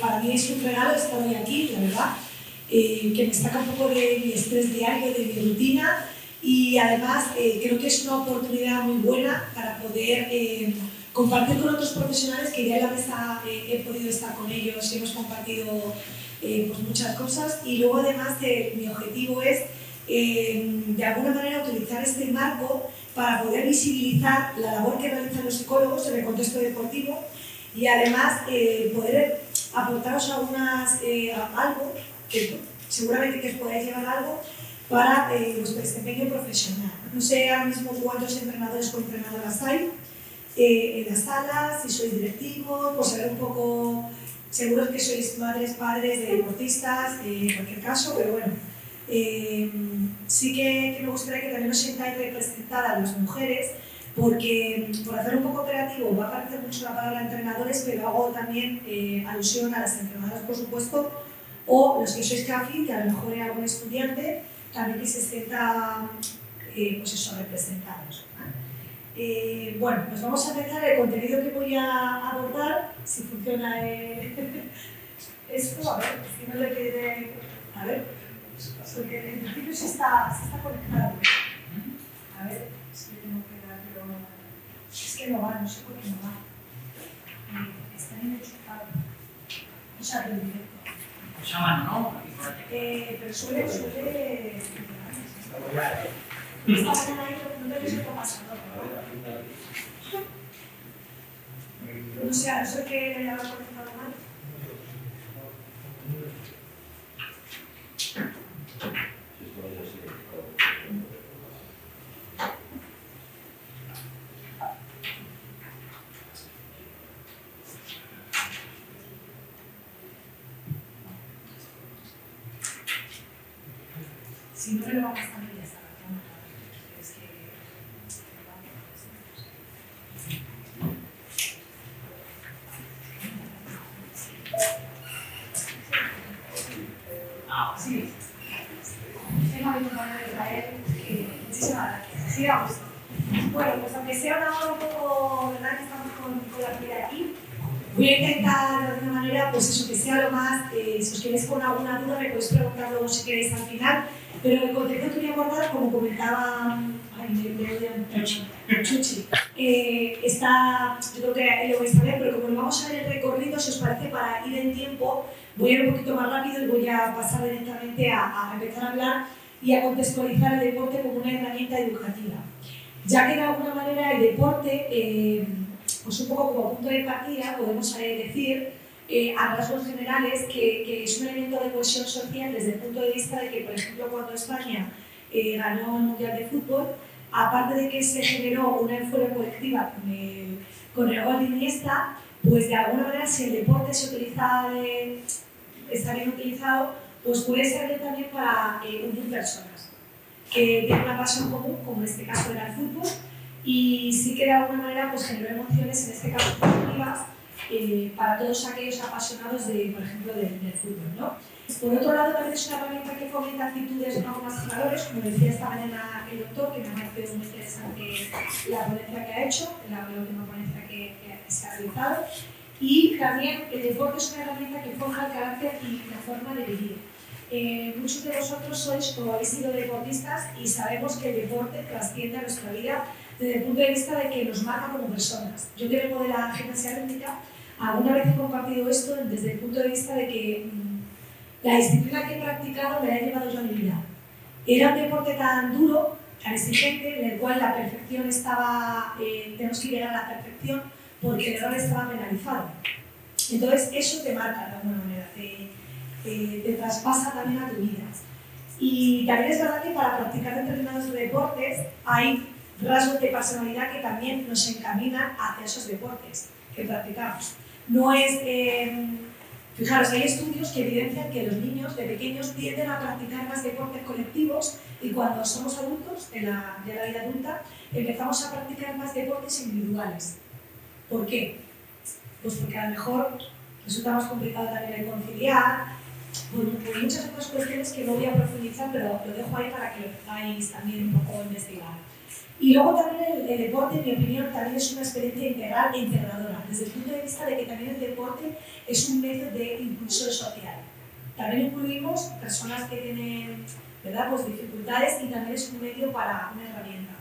para mí es un regalo estar hoy aquí, la verdad, que me saca un poco de mi estrés diario, de mi rutina, y además creo que es una oportunidad muy buena para poder compartir con otros profesionales que ya en la mesa he podido estar con ellos y hemos compartido pues muchas cosas, y luego además mi objetivo es de alguna manera utilizar este marco para poder visibilizar la labor que realizan los psicólogos en el contexto deportivo y además poder aportaros algo que seguramente que os podáis llevar algo para vuestro desempeño profesional. No sé ahora mismo cuántos entrenadores o entrenadoras hay en las salas, si sois directivos, pues saber un poco, seguro que sois madres, padres de deportistas, en cualquier caso, pero bueno, sí que me gustaría que también os sintáis representadas las mujeres, porque por hacer un poco operativo va a aparecer mucho la palabra entrenadores, pero hago también alusión a las entrenadoras, por supuesto, o los que sois CAFI, que a lo mejor hay algún estudiante también que se sienta pues eso, representados. Bueno, pues vamos a empezar el contenido que voy a abordar, si funciona esto, a ver, si no le quede, a ver, porque en principio sí está conectado. A ver, si tengo que darlo, es que no va, no sé por qué no va. Está bien enchufado, o sea, del directo. Pues llaman, ¿no? Pero suele... Esta mañana ahí no te lo pasando. No sé, a no ser que le haya conectado mal. Si no le vamos a estar ya está. Es que... Sí. Tengo a mi compañero de Israel, que muchísimas gracias. Sigamos. Bueno, pues aunque sea una hora un poco, ¿verdad? Que estamos con la primera aquí, voy a intentar de alguna manera, pues eso, que sea lo más, si os queréis con alguna duda me podéis preguntar luego si queréis al final, pero el contenido que voy a abordar, como comentaba Chuchi, está, yo creo que lo vais a ver, pero como lo vamos a ver el recorrido, si os parece, para ir en tiempo, voy a ir un poquito más rápido y voy a pasar directamente a empezar a hablar y a contextualizar el deporte como una herramienta educativa. Ya que de alguna manera el deporte, pues un poco como punto de partida, podemos decir a rasgos generales que es un elemento de cohesión social desde el punto de vista de que, por ejemplo, cuando España ganó el Mundial de Fútbol, aparte de que se generó una euforia colectiva con el gol de Iniesta, pues de alguna manera si el deporte se utiliza, está bien utilizado, pues puede servir también para unir personas que tienen una pasión común, como en este caso era el fútbol, y sí que de alguna manera pues generó emociones, en este caso positivas, para todos aquellos apasionados, por ejemplo, del fútbol, ¿no? Por otro lado, también es una herramienta que fomenta actitudes no más valores, como decía esta mañana el doctor, que me ha parecido muy interesante la ponencia que ha hecho, la última ponencia que se ha realizado, y también el deporte es una herramienta que forja el carácter y la forma de vivir. Muchos de vosotros sois o habéis sido deportistas y sabemos que el deporte trasciende a nuestra vida desde el punto de vista de que nos marca como personas. Yo que vengo de la gimnasia rítmica, alguna vez he compartido esto desde el punto de vista de que la disciplina que he practicado me la he llevado yo a mi vida. Era un deporte tan duro, tan exigente, en el cual la perfección estaba, tenemos que llegar a la perfección porque el error estaba penalizado. Entonces eso te marca de alguna manera, te traspasa también a tu vida. Y también es verdad que para practicar determinados deportes hay rasgos de personalidad que también nos encaminan hacia esos deportes que practicamos. No es, fijaros, hay estudios que evidencian que los niños de pequeños tienden a practicar más deportes colectivos y cuando somos adultos, ya la vida adulta, empezamos a practicar más deportes individuales. ¿Por qué? Pues porque a lo mejor resulta más complicado también el conciliar, por muchas otras cuestiones que no voy a profundizar, pero lo dejo ahí para que lo podáis también un poco investigar. Y luego también el deporte, en mi opinión, también es una experiencia integral e integradora, desde el punto de vista de que también el deporte es un medio de impulso social. También incluimos personas que tienen, ¿verdad?, pues dificultades, y también es un medio para una herramienta.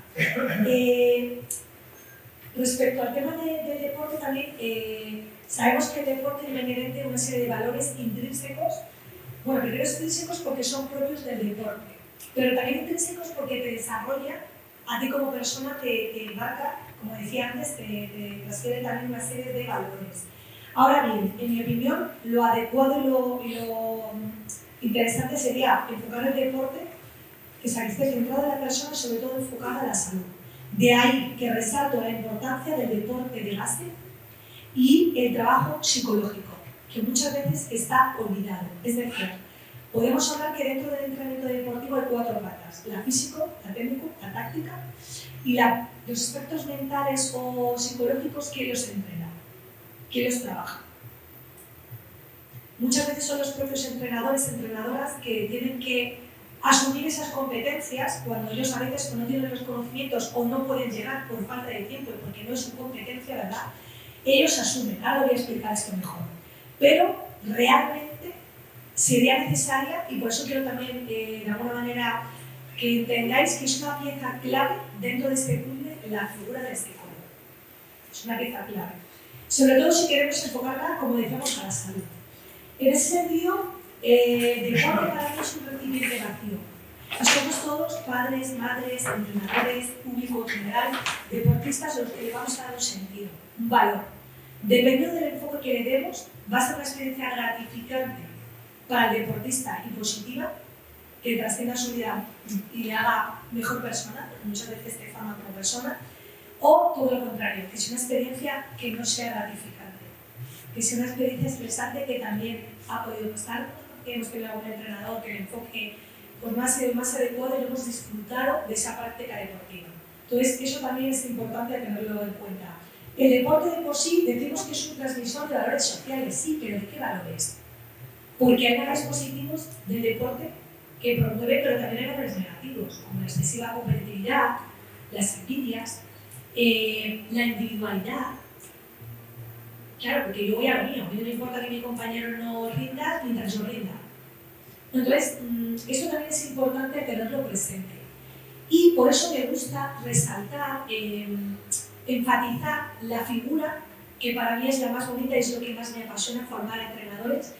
Respecto al tema del deporte también, sabemos que el deporte tiene inherente una serie de valores intrínsecos. Bueno, primero intrínsecos porque son propios del deporte, pero también intrínsecos porque te desarrolla a ti como persona, te marca, como decía antes, te transfiere también una serie de valores. Ahora bien, en mi opinión, lo adecuado y lo interesante sería enfocar el deporte que se esté centrado en la persona, sobre todo enfocada a la salud. De ahí que resalto la importancia del deporte de base y el trabajo psicológico, que muchas veces está olvidado. Es decir, podemos hablar que dentro del entrenamiento deportivo hay 4 patas: la físico, la técnico, la táctica y los aspectos mentales o psicológicos que los entrenan, que los trabajan. Muchas veces son los propios entrenadores, entrenadoras que tienen que asumir esas competencias cuando ellos a veces no tienen los conocimientos o no pueden llegar por falta de tiempo y porque no es su competencia, ¿verdad? Ellos asumen, ahora voy a explicar esto mejor, pero realmente sería necesaria, y por eso quiero también de alguna manera que entendáis que es una pieza clave dentro de este puzzle, la figura del psicólogo. Es una pieza clave, sobre todo si queremos enfocarla, como decíamos, a la salud. En ese sentido, deporte para mí es un recipiente vacío. Somos todos padres, madres, entrenadores, público en general, deportistas, los que le vamos a dar un sentido, un valor. Dependiendo del enfoque que le demos, va a ser una experiencia gratificante para el deportista y positiva, que trascienda su vida y le haga mejor persona, porque muchas veces te forma como persona, o todo lo contrario, que sea una experiencia que no sea gratificante, que sea una experiencia estresante, que también ha podido pasar, que hemos tenido algún entrenador que el enfoque pues, más adecuado y lo hemos disfrutado de esa práctica deportiva. Entonces, eso también es importante tenerlo en cuenta. El deporte de por sí decimos que es un transmisor de valores sociales, sí, pero ¿de qué valores? Porque hay valores positivos del deporte que promueve, pero también hay valores negativos, como la excesiva competitividad, las envidias, la individualidad. Claro, porque yo voy a lo mío, a mí no me importa que mi compañero no rinda mientras yo rinda. Entonces, eso también es importante tenerlo presente. Y por eso me gusta resaltar, enfatizar la figura que para mí es la más bonita y es lo que más me apasiona, formar entrenadores.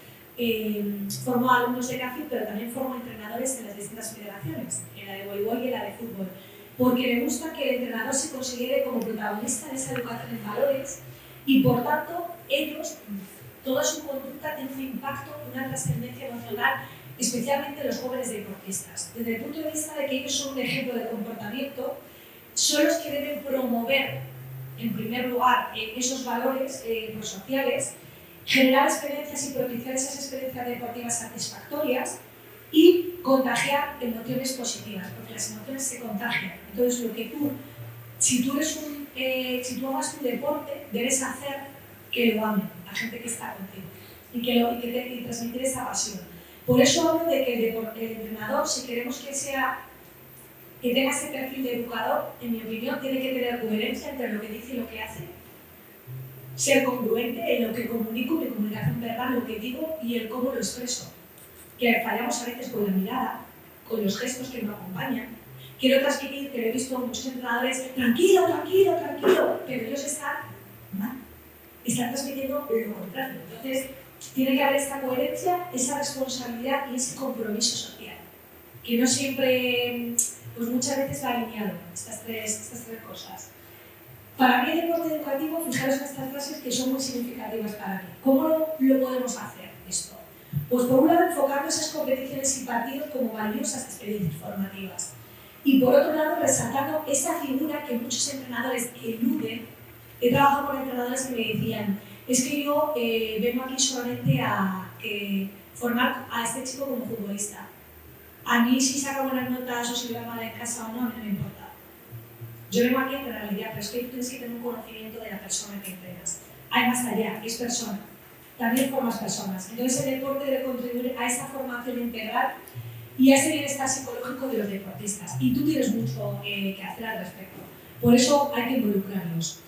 Formo alumnos de CAFID, pero también formo entrenadores en las distintas federaciones, en la de voleibol y en la de fútbol, porque me gusta que el entrenador se considere como protagonista de esa educación en valores y, por tanto, ellos, toda su conducta tiene un impacto, una trascendencia emocional, especialmente los jóvenes deportistas. Desde el punto de vista de que ellos son un ejemplo de comportamiento, son los que deben promover, en primer lugar, esos valores sociales, generar experiencias y propiciar esas experiencias deportivas satisfactorias y contagiar emociones positivas, porque las emociones se contagian. Entonces, lo que si tú amas tu deporte, debes hacer que lo amen la gente que está contigo y transmitir esa pasión. Por eso hablo de que el entrenador, si queremos que tenga ese perfil de educador, en mi opinión, tiene que tener coherencia entre lo que dice y lo que hace, ser congruente en lo que comunico, mi comunicación verbal, lo que digo y el cómo lo expreso. Que fallamos a veces con la mirada, con los gestos que me acompañan. Quiero transmitir, que lo he visto muchos entrenadores, tranquilo, tranquilo, tranquilo, pero ellos están mal, están transmitiendo lo contrario. Entonces, tiene que haber esta coherencia, esa responsabilidad y ese compromiso social, que no siempre, pues muchas veces va alineado, estas tres cosas. Para mí el deporte educativo, fijaros en estas frases que son muy significativas para mí. ¿Cómo lo podemos hacer esto? Pues por un lado enfocando esas competiciones y partidos como valiosas experiencias formativas. Y por otro lado resaltando esa figura que muchos entrenadores eluden. He trabajado con entrenadores que me decían, es que yo vengo aquí solamente a formar a este chico como futbolista. A mí si saca buenas notas o si le va mal en casa o no, no me importa. Yo vengo aquí a entrenar la idea, pero es que tú tienes que tener un conocimiento de la persona que entrenas. Hay más allá, es persona. También formas personas. Entonces el deporte debe contribuir a esa formación integral y a ese bienestar psicológico de los deportistas. Y tú tienes mucho que hacer al respecto. Por eso hay que involucrarlos.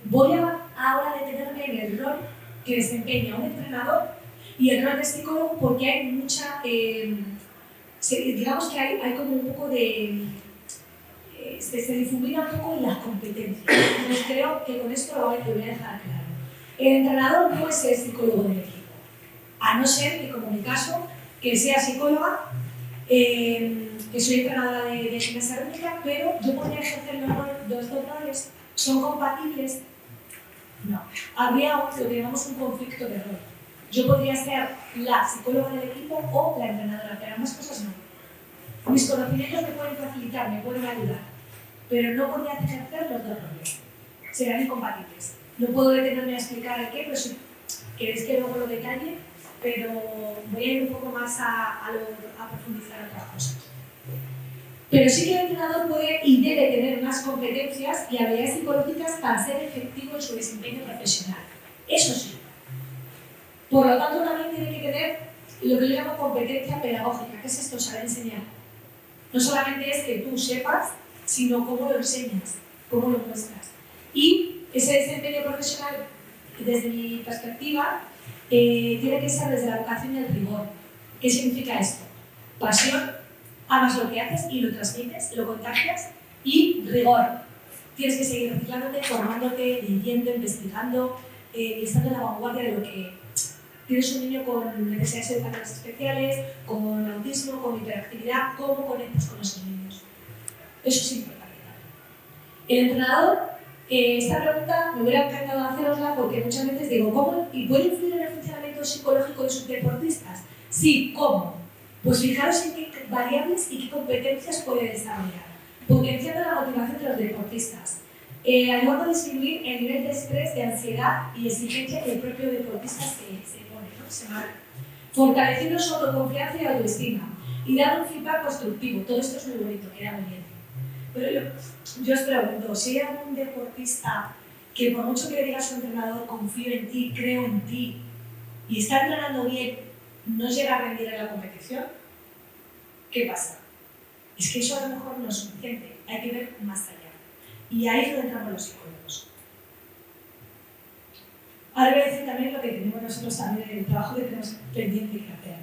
Voy ahora a detenerme en el rol que desempeña un entrenador y el rol de psicólogo, porque hay mucha, digamos que hay como un poco de, se difumina un poco en las competencias. Entonces creo que con esto lo voy a dejar claro. El entrenador no es el psicólogo del equipo, a no ser que, como en mi caso, que sea psicóloga, que soy entrenadora de gimnasia rítmica, pero yo podría ejercer los dos roles. ¿Son compatibles? No. Habría lo que llamamos un conflicto de rol. Yo podría ser la psicóloga del equipo o la entrenadora, pero ambas cosas no. Mis conocimientos me pueden facilitar, me pueden ayudar, pero no podría ejercer los dos roles. Serán incompatibles. No puedo detenerme a explicar el qué, pero si queréis que luego lo detalle, pero voy a ir un poco más a profundizar otras cosas. Pero sí que el entrenador puede y debe tener más competencias y habilidades psicológicas para ser efectivo en su desempeño profesional. Eso sí. Por lo tanto, también tiene que tener lo que yo llamo competencia pedagógica. ¿Qué es esto? Saber enseñar. No solamente es que tú sepas, sino cómo lo enseñas, cómo lo muestras. Y ese desempeño profesional, desde mi perspectiva, tiene que ser desde la vocación y el rigor. ¿Qué significa esto? Pasión, amas lo que haces y lo transmites, lo contagias, y rigor. Tienes que seguir reciclándote, formándote, leyendo, investigando, y estando en la vanguardia de lo que tienes. Un niño con necesidades educativas especiales, con autismo, con hiperactividad, ¿cómo conectas con esos niños? Eso es importante. El entrenador, esta pregunta me hubiera encantado hacerosla porque muchas veces digo, ¿cómo? ¿Y puede influir en el funcionamiento psicológico de sus deportistas? Sí, ¿cómo? Pues fijaros en qué variables y qué competencias puede desarrollar. Potenciando la motivación de los deportistas, ayudando a disminuir el nivel de estrés, de ansiedad y exigencia que el propio deportista se pone, ¿no? Se marca. Fortaleciendo su autoconfianza y autoestima y dando un feedback constructivo. Todo esto es muy bonito, queda muy bien. Pero yo os pregunto, si hay algún deportista que por mucho que le diga a su entrenador, confío en ti, creo en ti, y está entrenando bien, no llega a rendir en la competición, ¿qué pasa? Es que eso a lo mejor no es suficiente, hay que ver más allá. Y ahí es donde entramos los psicólogos. Ahora voy a decir también lo que tenemos nosotros también, el trabajo que tenemos pendiente que hacer.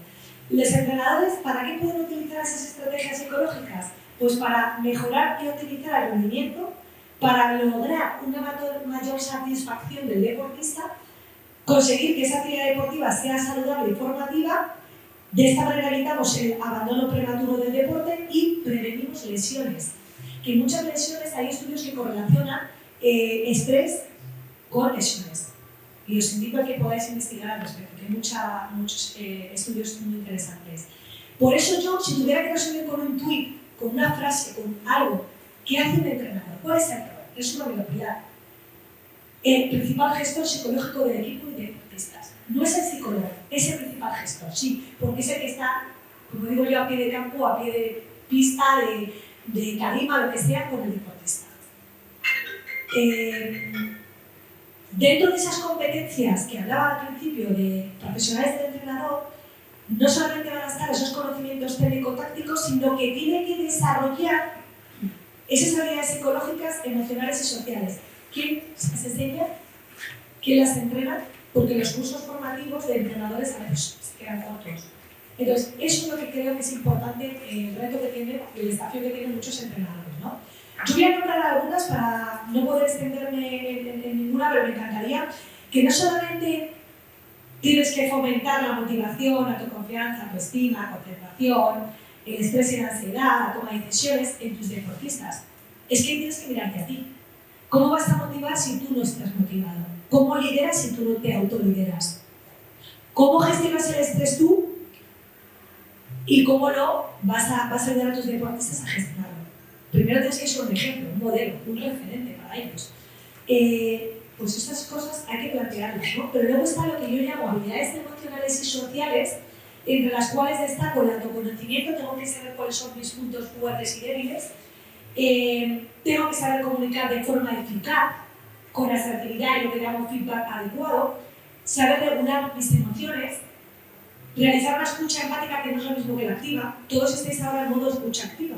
Los entrenadores, ¿para qué pueden utilizar esas estrategias psicológicas? Pues para mejorar y optimizar el rendimiento, para lograr una mayor satisfacción del deportista, conseguir que esa actividad deportiva sea saludable y formativa. De esta manera evitamos el abandono prematuro del deporte y prevenimos lesiones. Que muchas lesiones, hay estudios que correlacionan estrés con lesiones. Y os invito a que podáis investigar al respecto, que hay muchos estudios muy interesantes. Por eso yo, si tuviera que resumir con un tuit, con una frase, con algo, ¿qué hace un entrenador? ¿Cuál es el rol? Es una velocidad. El principal gestor psicológico del equipo y de deportistas. No es el psicólogo, es el principal gestor, sí, porque es el que está, como digo yo, a pie de campo, a pie de pista, de tarima, lo que sea, con el deportista. Dentro de esas competencias que hablaba al principio de profesionales del entrenador, no solamente van a estar esos conocimientos técnico-tácticos, sino que tiene que desarrollar esas habilidades psicológicas, emocionales y sociales. ¿Quién las enseña? ¿Quién las entrena? Porque los cursos formativos de entrenadores a veces se quedan cortos. Entonces, eso es lo que creo que es importante, el reto que tiene, el desafío que tienen muchos entrenadores, ¿no? Yo voy a nombrar algunas para no poder extenderme en ninguna, pero me encantaría que no solamente tienes que fomentar la motivación, autoconfianza, autoestima, concentración, el estrés y la ansiedad, la toma de decisiones en tus deportistas. Es que tienes que mirarte a ti. ¿Cómo vas a motivar si tú no estás motivado? ¿Cómo lideras si tú no te autolideras? ¿Cómo gestionas el estrés tú? ¿Y cómo no vas a ayudar a tus deportistas a gestionarlo? Primero tienes que ser un ejemplo, un modelo, un referente para ellos. Pues estas cosas hay que plantearlas, ¿no? Pero luego está lo que yo llamo habilidades emocionales y sociales, entre las cuales destaco el autoconocimiento. Tengo que saber cuáles son mis puntos fuertes y débiles. Tengo que saber comunicar de forma eficaz, con asertividad y lo que llamo feedback adecuado. Saber regular mis emociones. realizar una escucha empática que no es lo mismo que la activa. Todos estáis ahora en modo escucha activa.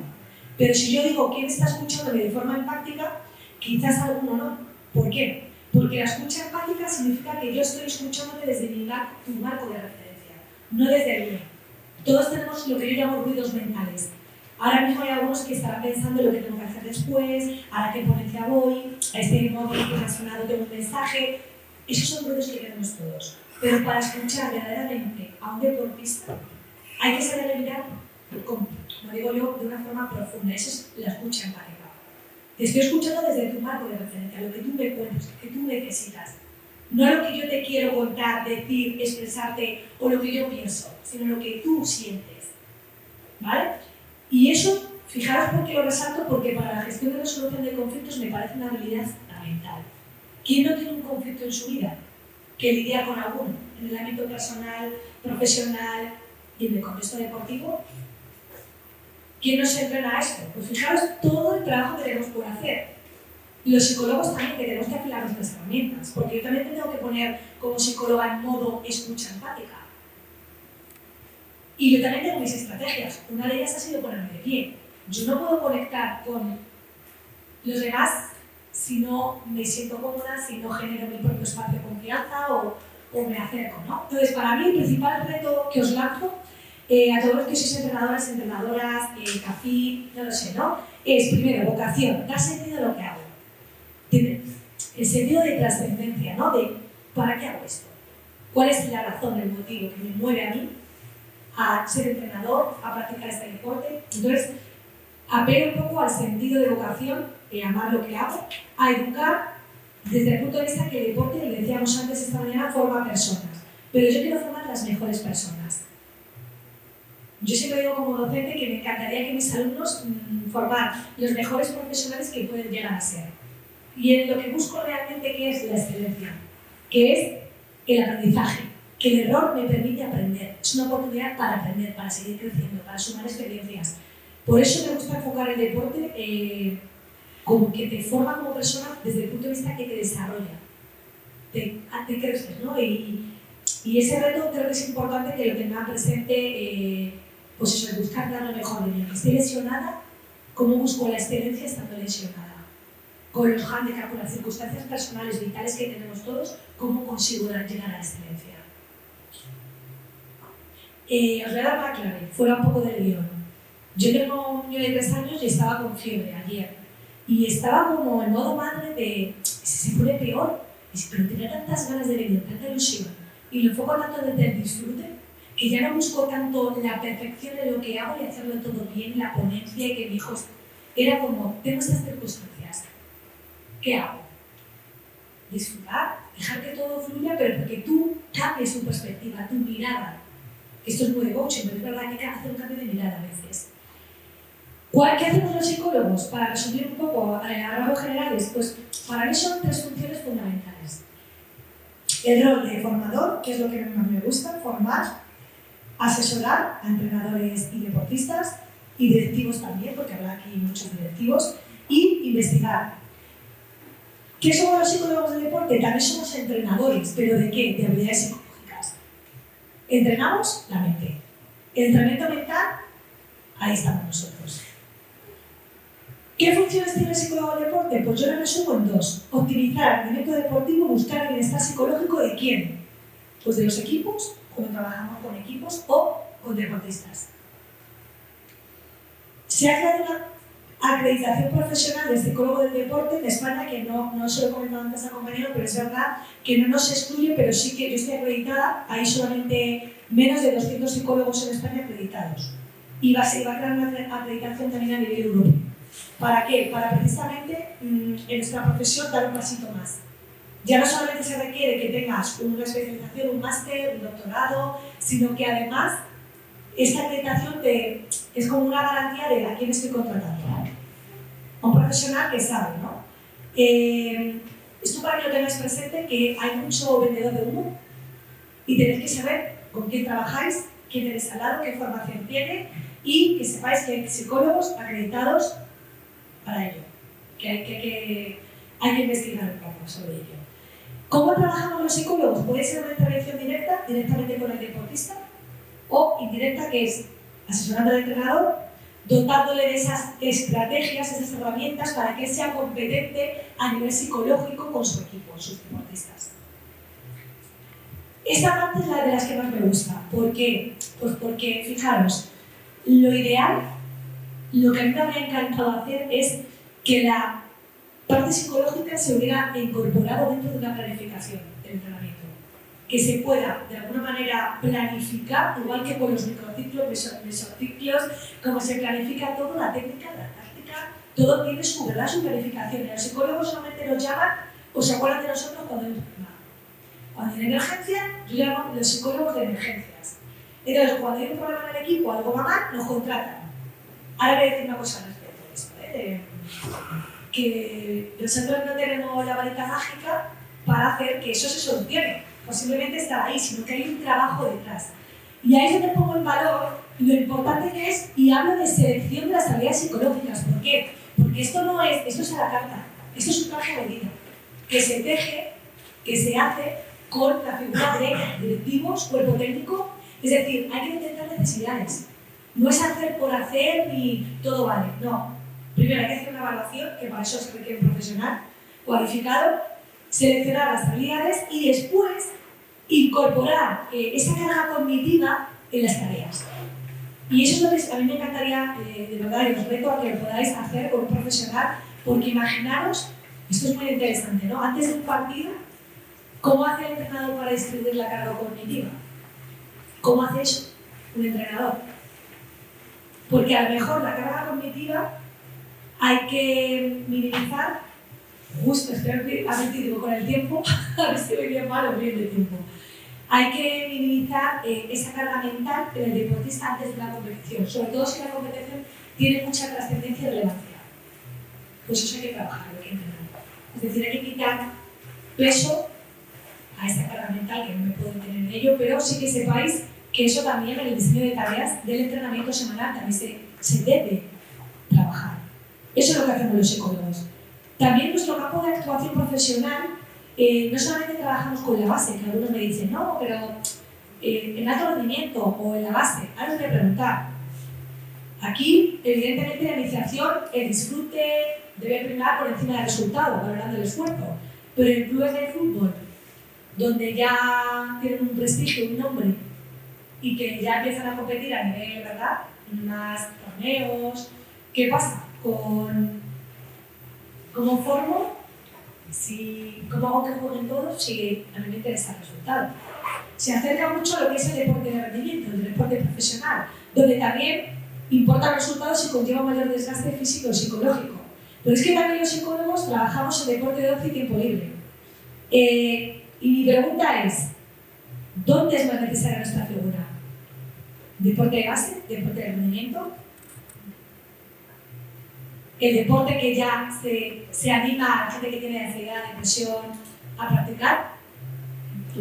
Pero si yo digo quién está escuchándome de forma empática, quizás alguno no. ¿Por qué? Porque la escucha empática significa que yo estoy escuchándote desde tu marco de referencia, no desde el mío. Todos tenemos lo que yo llamo ruidos mentales. Ahora mismo hay algunos que estarán pensando en lo que tengo que hacer después, a la qué ponencia voy, a este móvil que me ha sonado tengo un mensaje. Esos son ruidos que tenemos todos. Pero para escuchar verdaderamente a un deportista hay que saber mirar, como digo yo, de una forma profunda. Esa es la escucha empática. Te estoy escuchando desde tu marco de referencia, lo que tú me cuentas, lo que tú necesitas. No lo que yo te quiero contar, decir, expresarte o lo que yo pienso, sino lo que tú sientes. ¿Vale? Y eso, fijaros por qué lo resalto, porque para la gestión de resolución de conflictos me parece una habilidad fundamental. ¿Quién no tiene un conflicto en su vida? Que lidia con alguno, en el ámbito personal, profesional y en el contexto deportivo. ¿Quién nos entrena a esto? Pues fijaros todo el trabajo que tenemos por hacer. Y los psicólogos también, que tenemos que afilar nuestras herramientas, porque yo también tengo que poner como psicóloga en modo escucha empática. Y yo también tengo mis estrategias. Una de ellas ha sido ponerme de pie. Yo no puedo conectar con los demás si no me siento cómoda, si no genero mi propio espacio de confianza o me acerco, ¿no? Entonces, para mí, el principal reto que os lanzo a todos los que sois entrenadoras, CAFI, no lo sé, ¿no? Es, primero, vocación, dar sentido a lo que hago. El sentido de trascendencia, ¿no? De, ¿para qué hago esto? ¿Cuál es la razón, el motivo que me mueve a mí a ser entrenador, a practicar este deporte? Entonces, apelo un poco al sentido de vocación, amar lo que hago, a educar desde el punto de vista que el deporte, le decíamos antes esta mañana, forma personas. Pero yo quiero formar las mejores personas. Yo siempre digo como docente que me encantaría que mis alumnos formar los mejores profesionales que pueden llegar a ser. Y en lo que busco realmente, ¿qué es la excelencia? Que es el aprendizaje, que el error me permite aprender. Es una oportunidad para aprender, para seguir creciendo, para sumar experiencias. Por eso me gusta enfocar el deporte como que te forma como persona desde el punto de vista que te desarrolla, te creces, ¿no? Y ese reto creo que es importante que lo tengan presente, pues eso, el buscar dar lo mejor de mí. Que esté lesionada, ¿cómo busco la excelencia estando lesionada? Con los handicaps, con las circunstancias personales, vitales que tenemos todos, ¿cómo consigo llegar a la excelencia? Os voy a dar una clave, fuera un poco del guión. Yo tengo un niño de 3 años y estaba con fiebre ayer. Y estaba como en modo madre de, si se pone peor, pero tenía tantas ganas de vivir, tanta ilusión. Y lo enfoco tanto desde el disfrute, que ya no busco tanto la perfección en lo que hago y hacerlo todo bien, la ponencia y que mi hijo... Era como, tengo estas circunstancias, ¿qué hago? Disfrutar, dejar que todo fluya, pero porque tú cambies tu perspectiva, tu mirada. Esto es muy de coaching, pero es verdad que hay que hacer un cambio de mirada a veces. ¿Qué hacemos los psicólogos? Para resumir un poco a rasgos generales, pues para mí son 3 funciones fundamentales. El rol de formador, que es lo que más me gusta, formar, asesorar a entrenadores y deportistas, y directivos también, porque habrá aquí muchos directivos, y investigar. ¿Qué somos los psicólogos del deporte? También somos entrenadores, ¿pero de qué? De habilidades psicológicas. Entrenamos la mente. El entrenamiento mental, ahí estamos nosotros. ¿Qué funciones tiene el psicólogo del deporte? Pues yo lo resumo en 2. Optimizar el rendimiento deportivo, buscar el bienestar psicológico de quién. Pues de los equipos, cuando trabajamos con equipos o con deportistas. Se ha creado una acreditación profesional de psicólogo del deporte en España, que no se lo he comentado antes al compañero, pero es verdad que no nos excluye, pero sí que yo estoy acreditada. Hay solamente menos de 200 psicólogos en España acreditados. Y se va a crear una acreditación también a nivel europeo. ¿Para qué? Para precisamente en nuestra profesión dar un pasito más. Ya no solamente se requiere que tengas una especialización, un máster, un doctorado, sino que además esta acreditación es como una garantía de a quién estoy contratando, ¿no? Un profesional que sabe, ¿no? Esto para que lo tengáis presente, que hay mucho vendedor de humo y tenéis que saber con quién trabajáis, quién tenéis al lado, qué formación tiene y que sepáis que hay psicólogos acreditados para ello, que hay que investigar un poco sobre ello. ¿Cómo trabajamos los psicólogos? Puede ser una intervención directa, directamente con el deportista, o indirecta, que es asesorando al entrenador, dotándole de esas estrategias, esas herramientas para que sea competente a nivel psicológico con su equipo, con sus deportistas. Esta parte es la de las que más me gusta. ¿Por qué? Pues porque, fijaros, lo ideal, lo que a mí me habría encantado hacer es que la parte psicológica se hubiera incorporado dentro de una planificación del entrenamiento. Que se pueda, de alguna manera, planificar, igual que con los microciclos, mesociclos, como se planifica todo, la técnica, la táctica, todo tiene su verdad, su planificación. Y los psicólogos solamente nos llaman o se acuerdan de nosotros cuando hay un problema. Cuando hay emergencia, yo llamo los psicólogos de emergencias. Entonces, cuando hay un problema en el equipo, algo va mal, nos contratan. Ahora voy a decir una cosa respecto a esto, que nosotros no tenemos la varita mágica para hacer que eso se solucione. O simplemente estar ahí, sino que hay un trabajo detrás. Y ahí es donde pongo en valor lo importante que es, y hablo de selección de las habilidades psicológicas. ¿Por qué? Porque esto es a la carta, esto es un traje de vida, que se teje, que se hace con la figura de directivos, cuerpo técnico, es decir, hay que detectar necesidades. No es hacer por hacer y todo vale, no. Primero hay que hacer una evaluación, que para eso se requiere un profesional cualificado, seleccionar las habilidades y después incorporar esa carga cognitiva en las tareas. Y eso es lo que a mí me encantaría, de verdad, y os reto a que lo podáis hacer con un profesional, porque imaginaros, esto es muy interesante, ¿no? Antes de un partido, ¿cómo hace el entrenador para distribuir la carga cognitiva? ¿Cómo hace eso un entrenador? Porque a lo mejor la carga cognitiva hay que minimizar, justo, estoy a ver si digo con el tiempo, a ver si voy bien mal o bien de tiempo. Hay que minimizar esa carga mental del deportista antes de la competición, sobre todo si la competición tiene mucha trascendencia y relevancia. Pues eso hay que trabajar, hay que entrenar. Es decir, hay que quitar peso a esa carga mental, que no me puedo tener en ello, pero sí que sepáis que eso también en el diseño de tareas del entrenamiento semanal también se debe trabajar. Eso es lo que hacemos los psicólogos. También en nuestro campo de actuación profesional, no solamente trabajamos con la base, que algunos me dicen, no, pero en alto rendimiento o en la base. Ahora os voy a preguntar. Aquí, evidentemente, la iniciación, el disfrute debe primar por encima del resultado, valorando el esfuerzo. Pero en clubes de fútbol, donde ya tienen un prestigio, un nombre, y que ya empiezan a competir a nivel, ¿verdad? Más torneos. ¿Qué pasa? ¿Cómo formo? ¿Cómo hago que jueguen todos? Si a mí me interesa el resultado. Se acerca mucho a lo que es el deporte de rendimiento, el deporte profesional, donde también importan los resultados y conlleva mayor desgaste físico y psicológico. Pero es que también los psicólogos trabajamos en deporte de ocio y tiempo libre. Y mi pregunta es, ¿dónde es más necesaria nuestra figura? ¿Deporte de base? ¿Deporte de rendimiento? El deporte que ya se anima a la gente que tiene ansiedad, depresión, a practicar,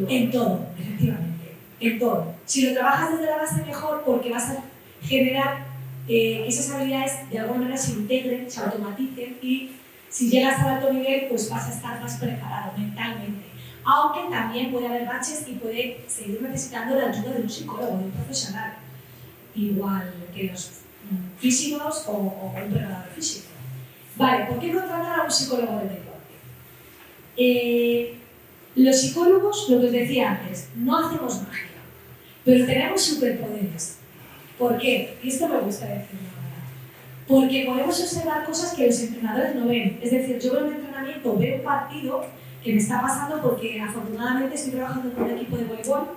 en todo, efectivamente, en todo. Si lo trabajas desde la base, mejor, porque vas a generar que esas habilidades de alguna manera se integren, se automaticen, y si llegas al alto nivel, pues vas a estar más preparado mentalmente. Aunque también puede haber baches y puede seguir necesitando la ayuda de un psicólogo, de un profesional, igual que los físicos o un preparador físico. Vale, ¿por qué contratar a un psicólogo del deporte? Los psicólogos, lo que os decía antes, no hacemos magia, pero tenemos superpoderes. ¿Por qué? Y esto me gusta decirlo ahora. Porque podemos observar cosas que los entrenadores no ven. Es decir, yo veo un entrenamiento, veo un partido que me está pasando porque afortunadamente estoy trabajando con un equipo de voleibol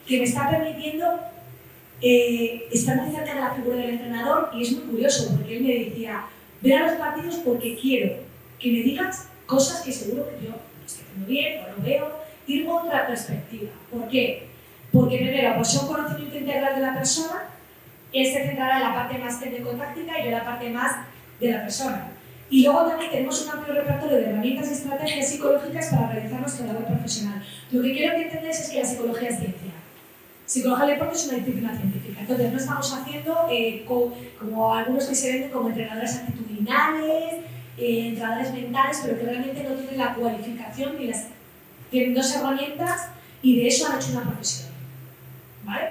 que me está permitiendo estar muy cerca de la figura del entrenador, y es muy curioso porque él me decía, ver a los partidos porque quiero que me digas cosas que seguro que yo no estoy haciendo bien o no veo, ir con otra perspectiva. ¿Por qué? Porque primero, pues un conocimiento integral de la persona, él se centrará en la parte más técnico-táctica y yo en la parte más de la persona. Y luego también tenemos un amplio repertorio de herramientas y estrategias psicológicas para realizar nuestra labor profesional. Lo que quiero que entendáis es que la psicología es ciencia. Psicología del deporte es una disciplina científica. Entonces, no estamos haciendo como algunos que se venden como entrenadores actitudinales, entrenadores mentales, pero que realmente no tienen la cualificación ni tienen dos herramientas y de eso han hecho una profesión. ¿Vale?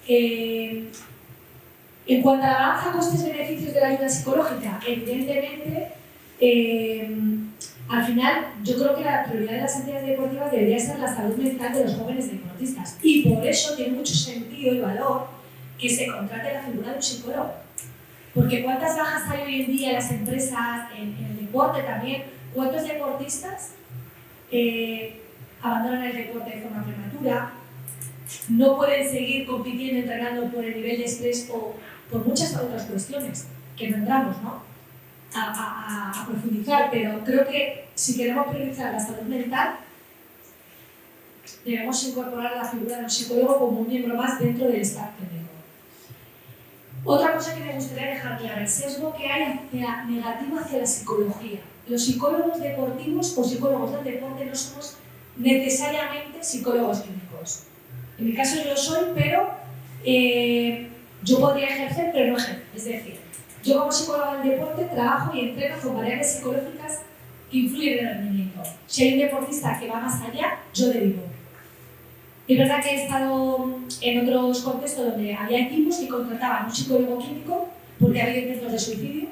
En cuanto a la balanza costes-beneficios de la ayuda psicológica, evidentemente, al final, yo creo que la prioridad de las entidades deportivas debería ser la salud mental de los jóvenes deportistas. Y por eso tiene mucho sentido y valor que se contrate la figura de un psicólogo. Porque ¿cuántas bajas hay hoy en día en las empresas, en el deporte también? ¿Cuántos deportistas abandonan el deporte de forma prematura? No pueden seguir compitiendo, entrenando por el nivel de estrés o por muchas otras cuestiones que no entramos, ¿no? a profundizar, pero creo que si queremos priorizar la salud mental, debemos incorporar la figura de un psicólogo como un miembro más dentro del staff técnico. Otra cosa que me gustaría dejar clara, el sesgo que hay negativo hacia la psicología. Los psicólogos deportivos o psicólogos del deporte no somos necesariamente psicólogos clínicos. En mi caso yo lo soy, pero yo podría ejercer, pero no ejercer. Es decir, yo como psicóloga del deporte trabajo y entreno con variables psicológicas que influyen en el rendimiento. Si hay un deportista que va más allá, yo derivo. Es verdad que he estado en otros contextos donde había equipos que contrataban un psicólogo clínico porque había intentos de suicidio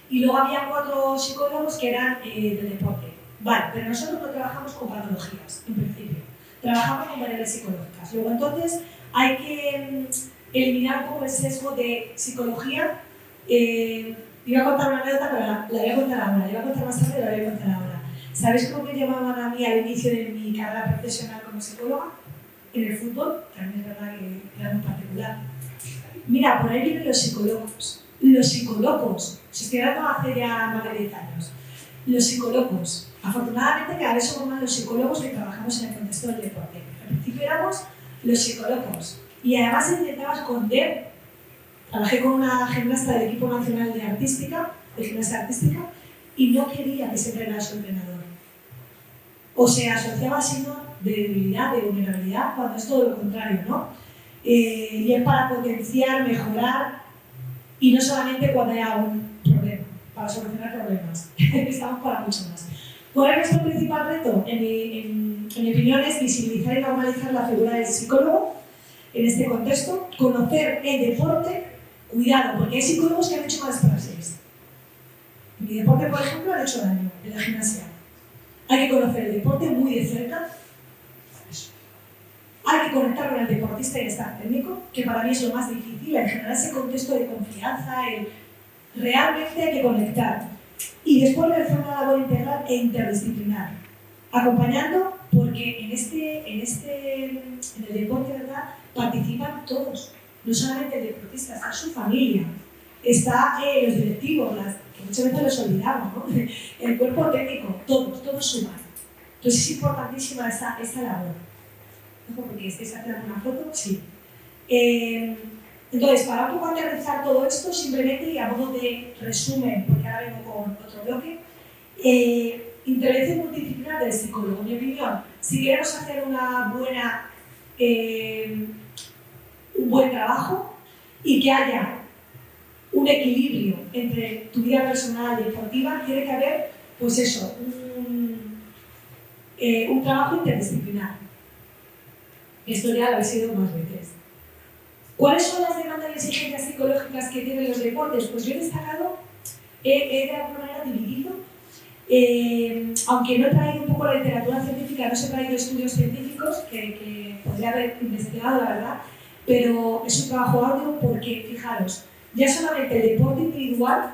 y luego había 4 psicólogos que eran del deporte. Vale, pero nosotros no trabajamos con patologías, en principio. Trabajamos con variables psicológicas. Luego entonces hay que eliminar un poco el sesgo de psicología. Iba a contar una anécdota, pero la voy a contar ahora. La iba a contar más tarde, la voy a contar ahora. ¿Sabéis cómo me llamaban a mí al inicio de mi carrera profesional como psicóloga? En el fútbol, también es verdad que era muy particular. Mira, por ahí vienen los psicólogos. Los psicólogos. Se estoy hablando hace ya más de 10 años. Los psicólogos. Afortunadamente cada vez somos más los psicólogos que trabajamos en el contexto del deporte. Al principio éramos los psicólogos. Y además se intentaba esconder. Trabajé con una gimnasta del equipo nacional de gimnasia artística, y no quería que se entrenara su entrenador. O se asociaba signo de debilidad, de vulnerabilidad, cuando es todo lo contrario, ¿no? Y es para potenciar, mejorar, y no solamente cuando haya un problema, para solucionar problemas. Estamos para mucho más. ¿Cuál es nuestro principal reto? En mi opinión es visibilizar y normalizar la figura del psicólogo en este contexto, conocer el deporte, cuidado, porque hay psicólogos que han hecho malas praxis. En mi deporte, por ejemplo, han hecho daño, en la gimnasia. Hay que conocer el deporte muy de cerca. Hay que conectar con el deportista y el staff técnico, que para mí es lo más difícil, en generar ese contexto de confianza, realmente hay que conectar. Y después realizar una labor integral e interdisciplinar, acompañando, porque en el deporte, ¿verdad?, participan todos, no solamente el deportista, está su familia, está los directivos, que muchas veces los olvidamos, ¿no? El cuerpo técnico, todos suman. Entonces es importantísima esta labor. Ojo, porque estáis haciendo una foto, sí. Entonces, para un poco aterrizar todo esto, simplemente y a modo de resumen, porque ahora vengo con otro bloque, intervención multidisciplinar del psicólogo. En mi opinión, si queremos hacer un buen trabajo y que haya un equilibrio entre tu vida personal y deportiva, tiene que haber, pues eso, un trabajo interdisciplinar. Esto ya lo habéis oído más veces. ¿Cuáles son las demandas y exigencias psicológicas que tienen los deportes? Pues yo he destacado, de alguna manera dividido, aunque no he traído un poco la literatura científica, no os he traído estudios científicos que podría haber investigado, la verdad, pero es un trabajo arduo porque, fijaros, ya solamente el deporte individual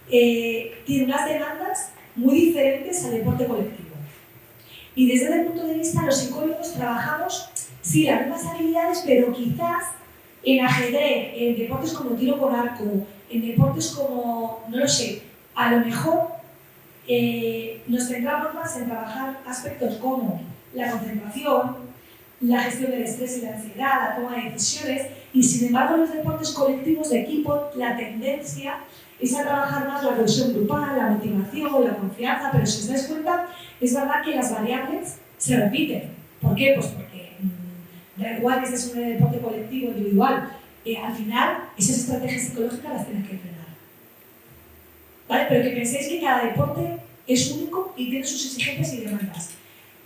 tiene unas demandas muy diferentes al deporte colectivo. Y desde el punto de vista, los psicólogos trabajamos, sí, las mismas habilidades, pero quizás en ajedrez, en deportes como tiro con arco, en deportes como, no lo sé, a lo mejor nos centramos más en trabajar aspectos como la concentración, la gestión del estrés y la ansiedad, la toma de decisiones, y sin embargo en los deportes colectivos de equipo la tendencia es a trabajar más la cohesión grupal, la motivación, la confianza, pero si os dais cuenta, es verdad que las variables se repiten. ¿Por qué? Pues porque da igual que estés en un deporte colectivo o individual, al final esas estrategias psicológicas las tienes que entrenar. ¿Vale? Pero que penséis que cada deporte es único y tiene sus exigencias y demandas.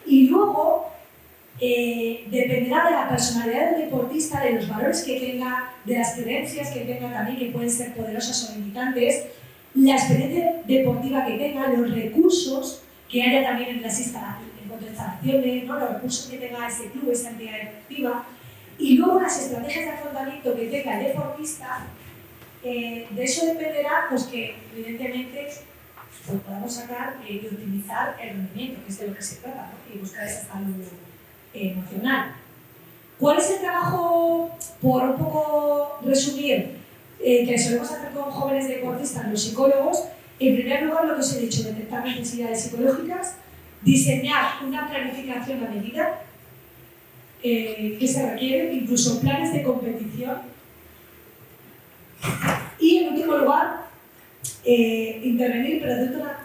Y luego, dependerá de la personalidad del deportista, de los valores que tenga, de las creencias que tenga también, que pueden ser poderosas o limitantes, la experiencia deportiva que tenga, los recursos que haya también en las instalaciones, ¿no? Los recursos que tenga ese club, esa entidad deportiva, y luego las estrategias de afrontamiento que tenga el deportista. De eso dependerá pues, que evidentemente pues, podamos sacar y optimizar el rendimiento, que es de lo que se trata, ¿no? Y buscar esa salud emocional. ¿Cuál es el trabajo, por un poco resumir, que solemos hacer con jóvenes deportistas, los psicólogos? En primer lugar, lo que os he dicho, detectar necesidades psicológicas, diseñar una planificación a medida que se requieren, incluso planes de competición. Y en último lugar, intervenir, pero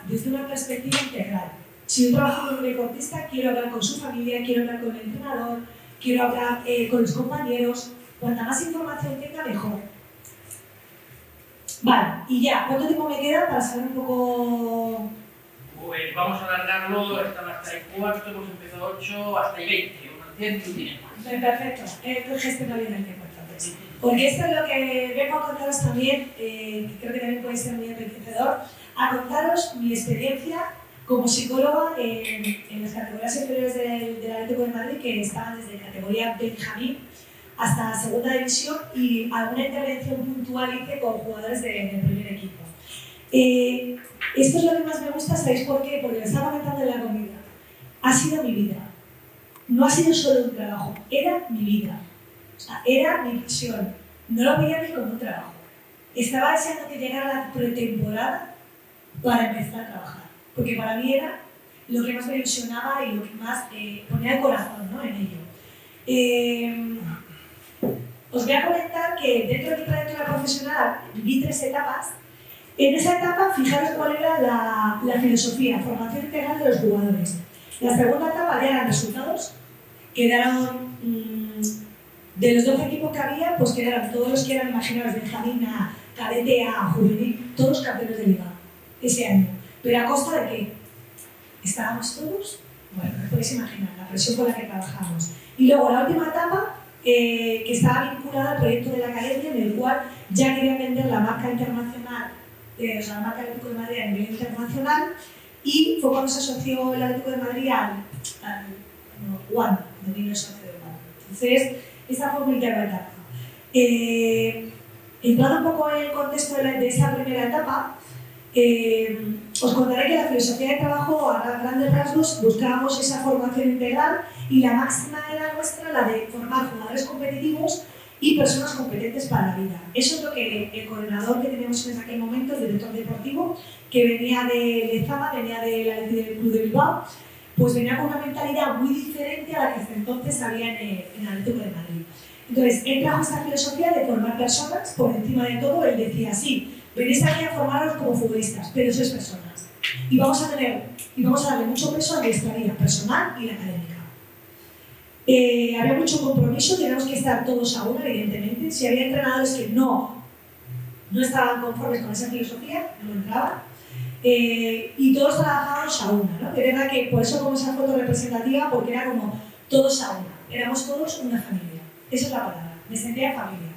desde una perspectiva integral. Si yo trabajo con un deportista, quiero hablar con su familia, quiero hablar con el entrenador, quiero hablar con los compañeros. Cuanta más información tenga, mejor. Vale, y ya, ¿cuánto tiempo me queda para saber un poco? Pues vamos a alargarlo, están hasta el 4, hemos empezado 8, hasta el 20, unos 100 minutos. Perfecto, tú gestiona bien el tiempo entonces. Porque esto es lo que vengo a contaros también, que creo que también puede ser muy enriquecedor, a contaros mi experiencia como psicóloga en las categorías inferiores del Atlético de Madrid, que estaban desde categoría Benjamín hasta segunda división, y alguna intervención puntual hice con jugadores del primer equipo. Esto es lo que más me gusta, ¿sabéis por qué? Porque lo estaba comentando en la comida. Ha sido mi vida. No ha sido solo un trabajo, era mi vida. O sea, era mi pasión. No lo veía ni como un trabajo. Estaba deseando que llegara la pretemporada para empezar a trabajar. Porque para mí era lo que más me ilusionaba y lo que más ponía el corazón, ¿no? En ello. Os voy a comentar que dentro de mi trayectoria profesional viví 3 etapas. En esa etapa, fijaros cuál era la filosofía, formación integral de los jugadores. La segunda etapa ya eran resultados. Quedaron, de los 12 equipos que había, pues quedaron todos los que eran, imaginaos, Benjamín A, Cadete A, Juvenil, todos campeones de liga ese año. ¿Pero a costa de qué? ¿Estábamos todos? Bueno, os podéis imaginar la presión con la que trabajamos. Y luego la última etapa, que estaba vinculada al proyecto de la academia, en el cual ya quería vender la marca internacional, o sea, la marca Atlético de Madrid a nivel internacional, y fue cuando se asoció el Atlético de Madrid al Wanda, donde vino el socio de Wanda. Entonces, esa fue mi última etapa. Entrando un poco en el contexto de esa primera etapa, os contaré que la filosofía de trabajo, a grandes rasgos, buscábamos esa formación integral, y la máxima era nuestra la de formar jugadores competitivos y personas competentes para la vida. Eso es lo que el coordinador que teníamos en aquel momento, el director deportivo, que venía de Lezama, venía del Club de Bilbao, pues venía con una mentalidad muy diferente a la que hasta entonces había en el Atlético de Madrid. Entonces, él trajo esta filosofía de formar personas por encima de todo. Él decía, sí, venís aquí a formaros como futbolistas, pero sois personas. Y vamos a darle mucho peso a nuestra vida personal y la académica. Había mucho compromiso, teníamos que estar todos a una, evidentemente. Si había entrenadores que no estaban conformes con esa filosofía, no entraban. Y todos trabajábamos a una, ¿no? De verdad que por eso como esa foto representativa, porque era como todos a una. Éramos todos una familia. Esa es la palabra. Me sentía familia.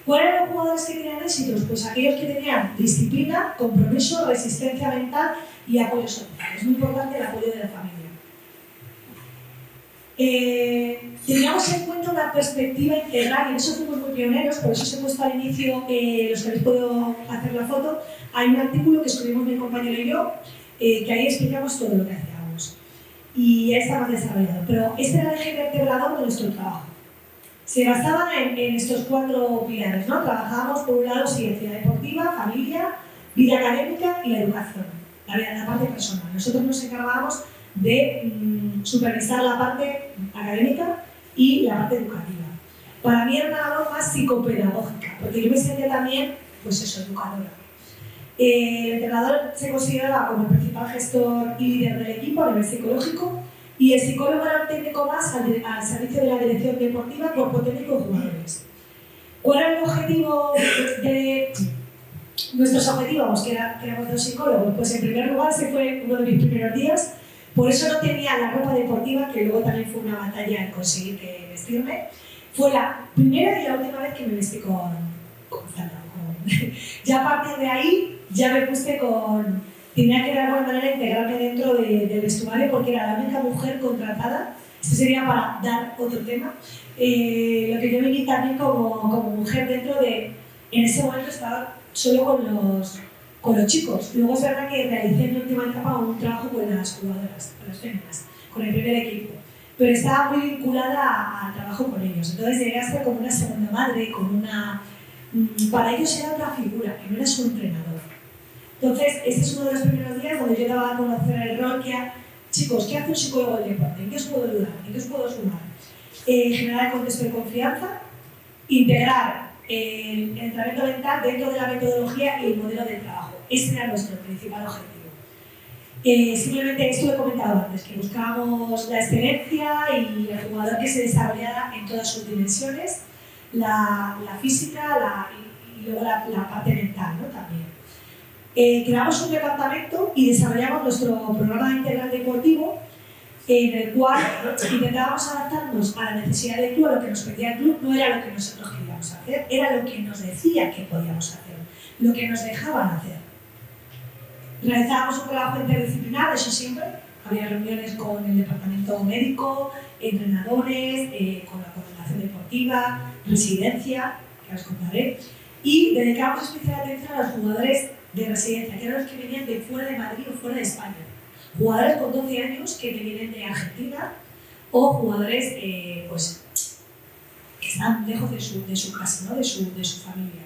¿Cuáles eran los jugadores que tenían éxitos? Pues aquellos que tenían disciplina, compromiso, resistencia mental y apoyo social. Es muy importante el apoyo de la familia. Teníamos en cuenta una perspectiva integral, y en eso fuimos muy pioneros, por eso os he puesto al inicio, los que habéis podido hacer la foto, hay un artículo que escribimos mi compañero y yo, que ahí explicamos todo lo que hacíamos. Y ya está más desarrollado. Pero este era el eje vertebrador de nuestro trabajo. Se basaba en estos 4 pilares, ¿no? Trabajábamos por un lado, sí, actividad deportiva, familia, vida académica y la educación, la parte personal. Nosotros nos encargábamos de supervisar la parte académica y la parte educativa. Para mí era una labor más psicopedagógica, porque yo me sentía también, pues eso, educadora. El entrenador se consideraba como el principal gestor y líder del equipo a nivel psicológico, y el psicólogo era un técnico más al servicio de la dirección deportiva, cuerpo técnico y jugadores. ¿Cuál era el objetivo de nuestros objetivos, que éramos 2 psicólogos? Pues en primer lugar, ese fue uno de mis primeros días, Por eso no tenía la ropa deportiva, que luego también fue una batalla en conseguir vestirme. Fue la primera y la última vez que me vestí con Zara. Ya a partir de ahí, ya me puse con... Tenía que de alguna manera integrarme dentro del vestuario porque era la única mujer contratada. Esto sería para dar otro tema. Lo que yo viví también como mujer dentro de... En ese momento estaba solo con los chicos. Luego es verdad que realicé en mi última etapa un trabajo con las jugadoras, con las féminas, con el primer equipo. Pero estaba muy vinculada al trabajo con ellos. Entonces llegué a ser como una segunda madre, con una... Para ellos era otra figura, que no era su entrenador. Entonces, este es uno de los primeros días donde yo daba a conocer el rol que chicos, ¿qué hace un psicólogo del deporte? ¿En qué os puedo ayudar? ¿En qué os puedo sumar? Generar el contexto de confianza, integrar el entrenamiento mental dentro de la metodología y el modelo de trabajo. Ese era nuestro principal objetivo. Simplemente esto lo he comentado antes, que buscábamos la excelencia y el jugador que se desarrollara en todas sus dimensiones, la física y luego la parte mental, ¿no? También. Creamos un departamento y desarrollamos nuestro programa integral deportivo en el cual intentábamos adaptarnos a la necesidad del club, a lo que nos pedía el club. No era lo que nosotros queríamos hacer, era lo que nos decía que podíamos hacer, lo que nos dejaban hacer. Realizábamos un trabajo interdisciplinar, eso siempre. Había reuniones con el departamento médico, entrenadores, con la coordinación deportiva, residencia, que os contaré, y dedicábamos especial atención a los jugadores de residencia, que eran los que venían de fuera de Madrid o fuera de España. Jugadores con 12 años que vienen de Argentina o jugadores pues, que están lejos de su casa, ¿no? de su familia.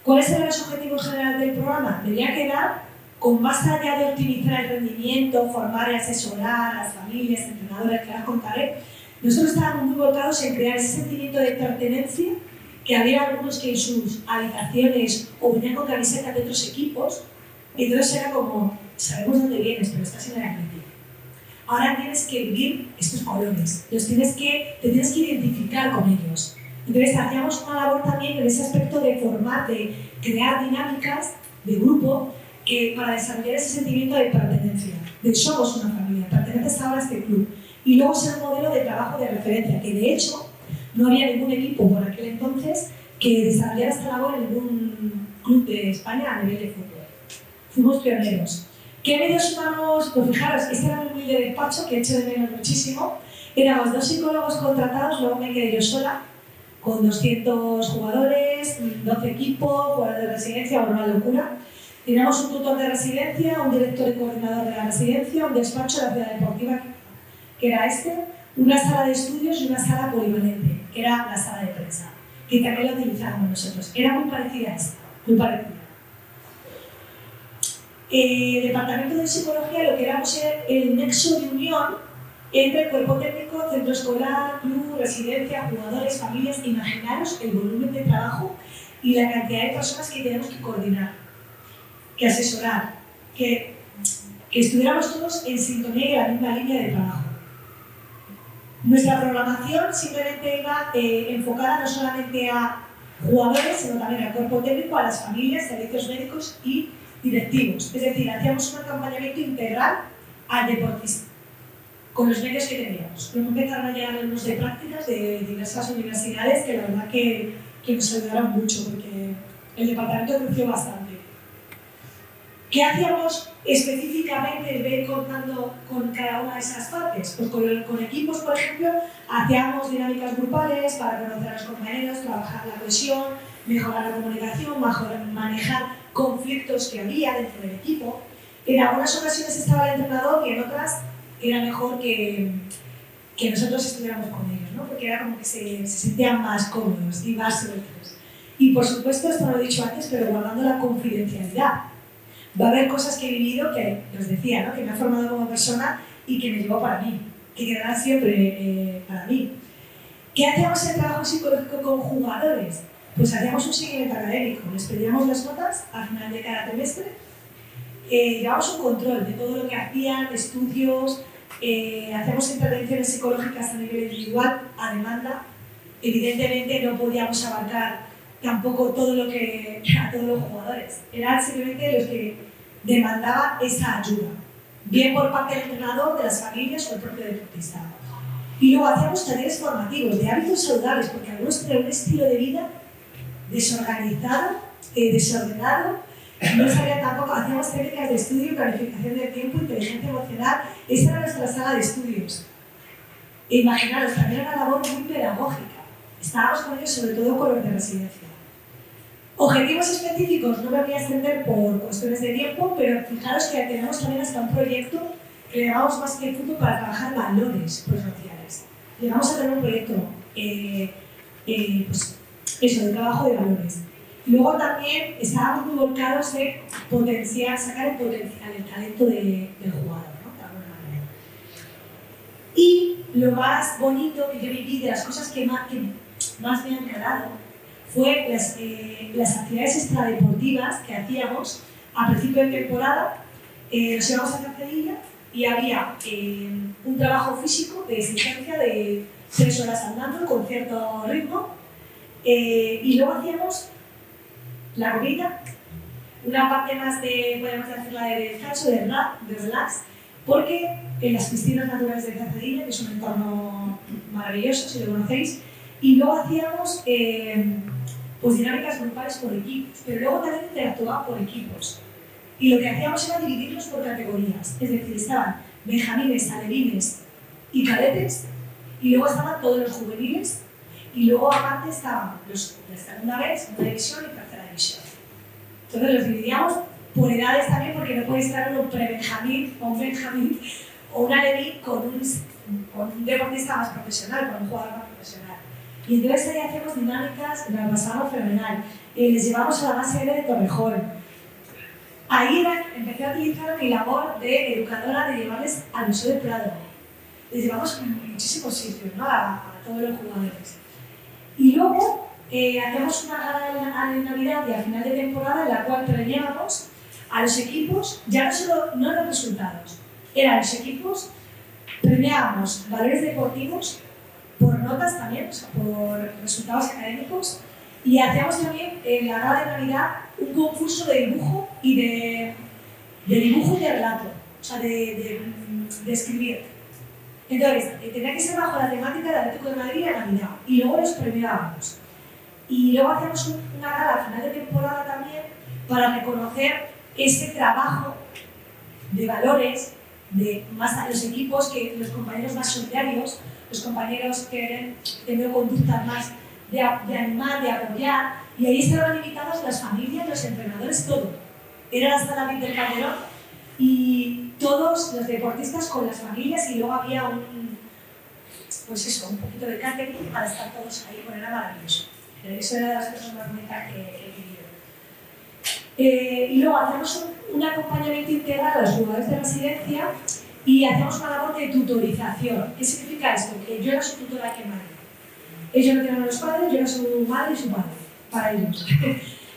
¿Cuáles eran los objetivos generales del programa? Debía quedar con más allá de optimizar el rendimiento, formar y asesorar a las familias, entrenadores, que ahora contaré. Nosotros estábamos muy volcados en crear ese sentimiento de pertenencia, que había algunos que en sus habitaciones o venían con camisetas de otros equipos, y entonces era como, sabemos dónde vienes, pero estás en el Atlético. Ahora tienes que vivir estos colores, te tienes que identificar con ellos. Entonces hacíamos una labor también en ese aspecto de formar, de crear dinámicas de grupo para desarrollar ese sentimiento de pertenencia, de somos una familia, perteneces ahora a este club. Y luego ser un modelo de trabajo de referencia, que de hecho no había ningún equipo por aquel entonces que desarrollara esta labor en ningún club de España a nivel de fútbol. Fuimos pioneros. ¿Qué medios humanos? Pues fijaros, este era mi humilde despacho, que he hecho de menos muchísimo. Éramos 2 psicólogos contratados, luego me quedé yo sola, con 200 jugadores, 12 equipos, jugadores de residencia, una locura. Teníamos un tutor de residencia, un director y coordinador de la residencia, un despacho de la ciudad deportiva, que era una sala de estudios y una sala polivalente, que era la sala de prensa, que también la utilizábamos nosotros. Era muy parecida a esta, muy parecida. El departamento de psicología lo que éramos era el nexo de unión entre el cuerpo técnico, centro escolar, club, residencia, jugadores, familias. Imaginaros el volumen de trabajo y la cantidad de personas que tenemos que coordinar, que asesorar, que estuviéramos todos en sintonía y en la misma línea de trabajo. Nuestra programación simplemente iba enfocada no solamente a jugadores, sino también al cuerpo técnico, a las familias, servicios médicos y directivos. Es decir, hacíamos un acompañamiento integral al deportista, con los medios que teníamos. Luego empezaron a llegar alumnos de prácticas de diversas universidades que la verdad que nos ayudaron mucho, porque el departamento creció bastante. ¿Qué hacíamos específicamente? Voy contando con cada una de esas partes. Pues con equipos, por ejemplo, hacíamos dinámicas grupales para conocer a los compañeros, trabajar la cohesión, mejorar la comunicación, manejar conflictos que había dentro del equipo. En algunas ocasiones estaba el entrenador y en otras era mejor que nosotros estuviéramos con ellos, ¿no? Porque era como que se sentían más cómodos y más sueltos. Y por supuesto, esto no lo he dicho antes, pero guardando la confidencialidad. Va a haber cosas que he vivido que os decía, ¿no? Que me ha formado como persona y que me llevó para mí, que quedarán siempre para mí. ¿Qué hacíamos en trabajo psicológico con jugadores? Pues hacíamos un seguimiento académico, les pedíamos las notas al final de cada trimestre, llevábamos un control de todo lo que hacían, estudios, hacíamos intervenciones psicológicas a nivel individual, a demanda. Evidentemente no podíamos abarcar tampoco todo lo que a todos los jugadores, eran simplemente los que demandaban esa ayuda. bien por parte del entrenador, de las familias o el propio deportista. Y luego hacíamos talleres formativos de hábitos saludables, porque algunos tenían un estilo de vida desorganizado, desordenado, no sabía tampoco, hacíamos técnicas de estudio, planificación de tiempo, inteligencia emocional, esa era nuestra sala de estudios. E imaginaros, también era una labor muy pedagógica, estábamos con ellos sobre todo con los de residencia. Objetivos específicos no me voy a extender por cuestiones de tiempo, pero fijaros que tenemos también hasta un proyecto que le llamamos Más que Fútbol para trabajar valores prosociales. Llegamos a tener un proyecto pues eso, de trabajo de valores. Luego también estábamos muy volcados en potenciar, sacar el potencial, el talento del jugador, ¿no? De alguna manera. Y lo más bonito que yo viví, de las cosas que más me han quedado, fue las actividades extradeportivas que hacíamos a principio de temporada. Nos íbamos a Cafedilla y había un trabajo físico de exigencia de 3 horas andando con cierto ritmo, y luego hacíamos la comida, una parte más de, podemos decirla, de descanso, de relax, porque en las piscinas naturales de Cafedilla, que es un entorno maravilloso, si lo conocéis, y luego hacíamos pues dinámicas grupales por equipos, pero luego también interactuaban por equipos. Y lo que hacíamos era dividirlos por categorías, es decir, estaban benjamines, alevines y cadetes, y luego estaban todos los juveniles, y luego aparte estaban los de segunda vez, segunda división y tercera división. Entonces los dividíamos por edades también, porque no puede estar un pre-benjamín o un benjamín o un alevín con un deportista más profesional, con un jugador más profesional. Y entonces ahí hacemos dinámicas, la pasamos fenomenal. Les llevamos a la base de Torrejón. Ahí empecé a utilizar mi labor de educadora, de llevarles al Museo del Prado. Les llevamos a muchísimos sitios, ¿no? A todos los jugadores. Y luego hacíamos una gala de Navidad y a final de temporada en la cual premiábamos a los equipos, ya no los resultados, eran los equipos, premiábamos valores deportivos, por notas también, o sea, por resultados académicos, y hacíamos también en la gala de Navidad un concurso de dibujo y de relato, o sea, de escribir. Entonces, tenía que ser bajo la temática del Atlético de Madrid y la Navidad, y luego los premiábamos. Y luego hacíamos una gala a final de temporada también para reconocer ese trabajo de valores de más a los equipos, que los compañeros más solidarios, los compañeros que han tenido conductas más de animar, de apoyar, y ahí estaban invitados las familias, los entrenadores, todo. Era la sala VIP del Calderón y todos los deportistas con las familias, y luego había un poquito de catering para estar todos ahí, bueno, era maravilloso. Eso era de las cosas más bonitas que he vivido. Y luego hacemos un acompañamiento integral a los jugadores de residencia y hacemos una labor de tutorización. ¿Qué significa esto? Que yo era su tutora que madre. Ellos no tenían a los padres, yo era su madre y su padre, para ellos.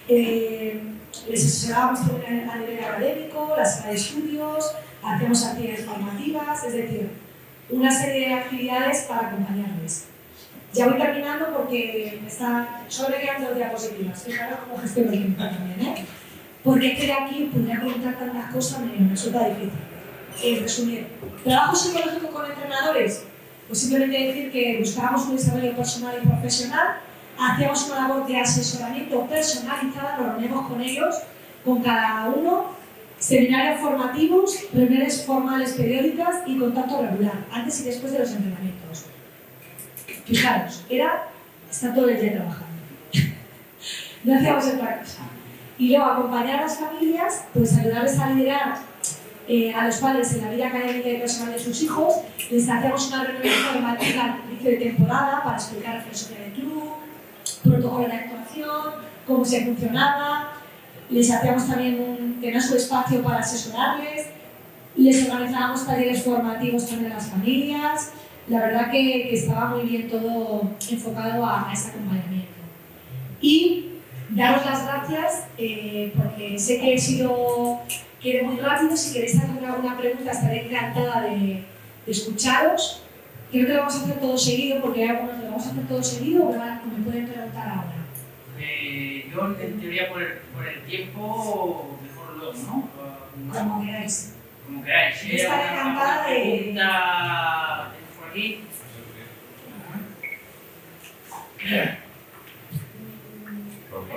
Les asesorábamos a nivel académico, la sala de estudios, hacíamos actividades formativas, es decir, una serie de actividades para acompañarles. Ya voy terminando porque me están sobrequedando diapositivas. Fijaros cómo gestiono el tiempo también, ¿eh? Porque es que de aquí podría contar tantas cosas, me resulta difícil. Resumir, ¿trabajo psicológico con entrenadores? Pues simplemente decir que buscábamos un desarrollo personal y profesional, hacíamos una labor de asesoramiento personalizada, nos reunimos con ellos, con cada uno, seminarios formativos, reuniones formales periódicas y contacto regular, antes y después de los entrenamientos. Fijaros, era estar todo el día trabajando. No hacíamos otra cosa. Y luego acompañar a las familias, pues ayudarles a liderar a los padres en la vida académica y personal de sus hijos. Les hacíamos una reunión informativa al inicio de temporada para explicar la filosofía del club, protocolo de actuación, cómo se funcionaba. Les hacíamos también tener su espacio para asesorarles. Les organizábamos talleres formativos también a las familias. La verdad que estaba muy bien todo enfocado a ese acompañamiento. Y daros las gracias porque sé que he sido muy rápido. Si queréis hacer alguna pregunta estaré encantada de escucharos. Creo que lo vamos a hacer todo seguido, porque hay algunos que lo vamos a hacer todo seguido o me pueden preguntar ahora. Yo en teoría por el tiempo mejor luego, ¿no? Como queráis. Como queráis. Yo estaré encantada de... Pregunta por aquí.